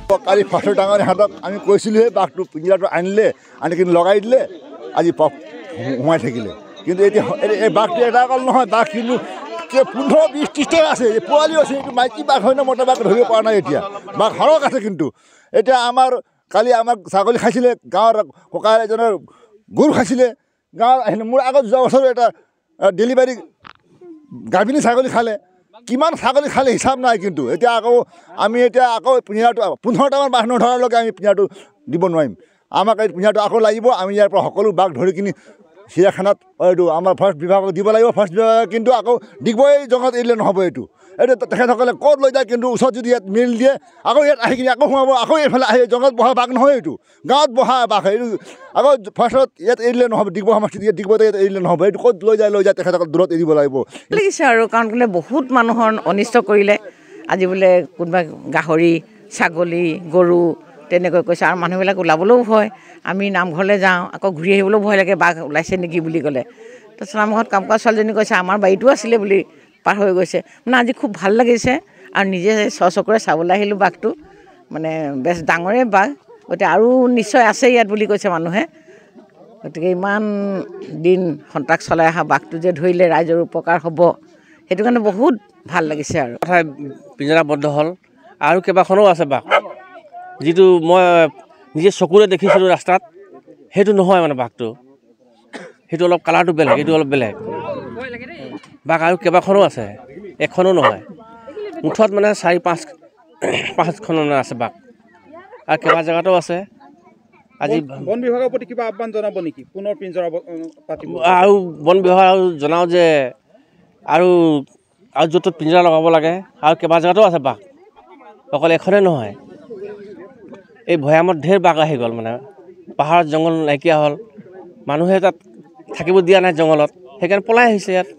কালি ফাৰ্ষ্টৰ ডাঙৰ সিহঁতক আমি কৈছিলোঁহে বাঘটো পিঞ্জৰাটো আনিলে আনি কিন্তু লগাই দিলে আজি সোমাই থাকিলে কিন্তু এতিয়া এই বাঘটো এটা অকল নহয় বাঘ কিন্তু 15-20-30টা আছে পোৱালিও আছে এইটো মাইকী বাঘ হয় ন মতা বাঘ ধৰিব পৰা নাই এতিয়া বাঘ সৰহ আছে কিন্তু এতিয়া কালি আমাক ছাগলী খাইছিলে গাঁৱৰ ককা এজনৰ গৰু খাইছিলে গাঁৱৰ মোৰ আগত যোৱা বছৰ এটা ডেলিভাৰী গাভিনী ছাগলী খালে কিমান ছাগলী খালে হিচাপ নাই কিন্তু এতিয়া আমি পিঞ্জৰাটো 15টামান বাঘ নধৰালৈকে আমি পিঞ্জৰাটো দিব নোৱাৰিম আমাক এই পিঞ্জৰাটো আকৌ লাগিব আমি ইয়াৰ পৰা সকলো বাঘ ধৰি কিনি চিৰিয়াখানাত এইটো আমাৰ ফৰেষ্ট বিভাগক দিব লাগিব ফৰেষ্ট বিভাগে কিন্তু আকৌ ডিগবৈ জংঘলত এৰিলে নহ'ব এইটো তেখেতসকলে ক'ত লৈ যায় কিন্তু ওচৰত যদি ইয়াত মেলি দিয়ে আকৌ ইয়াত আহি কিনি আকৌ সোমাব আকৌ এইফালে আহি জংঘলত বহা বাঘ নহয় এইটো গাঁৱত বহা বাঘ এইটো আকৌ ফৰেষ্টত ইয়াত এৰিলে নহ'ব ডিগবৈ সমষ্টিত ডিগবৈতে ইয়াত এৰিলে নহ'ব এইটো ক'ত লৈ যায় তেখেতসকল দূৰত এৰিব লাগিব লাগিছে আৰু কাৰণ বোলে বহুত মানুহৰ অনিষ্ট কৰিলে আজি বোলে কোনোবা গাহৰি ছাগলী গৰু তেনেকৈ কৈছে আৰু মানুহবিলাক ওলাবলৈও ভয় আমি নামঘৰলৈ যাওঁ আকৌ ঘূৰি আহিবলৈও ভয় লাগে বাঘ ওলাইছে নেকি বুলি ক'লে তাৰপিছত আমাৰ ঘৰত কাম কৰা ছোৱালীজনী কৈছে আমাৰ বাৰীতো আছিলে বুলি পাৰ হৈ গৈছে মানে আজি খুব ভাল লাগিছে আৰু নিজে চকুৰে চাবলৈ আহিলোঁ বাঘটো মানে বেছ ডাঙৰে বাঘ গতিকে আৰু নিশ্চয় আছে ইয়াত বুলি কৈছে মানুহে গতিকে ইমান দিন সন্তাক চলাই অহা বাঘটো যে ধৰিলে ৰাইজৰ উপকাৰ হ'ব সেইটো কাৰণে বহুত ভাল লাগিছে আৰু কথা পিঞ্জৰাবদ্ধ হ'ল আৰু কেইবাখনো আছে বাঘ যিটো মই নিজে চকুৰে দেখিছিলোঁ ৰাস্তাত সেইটো নহয় মানে বাঘটো সেইটো অলপ কালাৰটো বেলেগ এইটো অলপ বেলেগ বাঘ আৰু কেইবাখনো আছে এখনো নহয় মুঠত মানে 4-5খন আছে বাঘ আৰু কেইবা জেগাতো আছে আজি বন বিভাগৰ প্ৰতি কিবা আহ্বান জনাব নেকি পুনৰ পিঞ্জৰা পাতিব আৰু বন বিভাগ আৰু জনাওঁ যে আৰু য'ত পিঞ্জৰা লগাব লাগে আৰু কেইবা জেগাতো আছে বাঘ অকল এখনে নহয় এই ভৈয়ামত ঢেৰ বাঘ আহি গ'ল মানে পাহাৰত জংঘল নাইকিয়া হ'ল মানুহে তাত থাকিব দিয়া নাই জংঘলত সেইকাৰণে পলাই আহিছে ইয়াত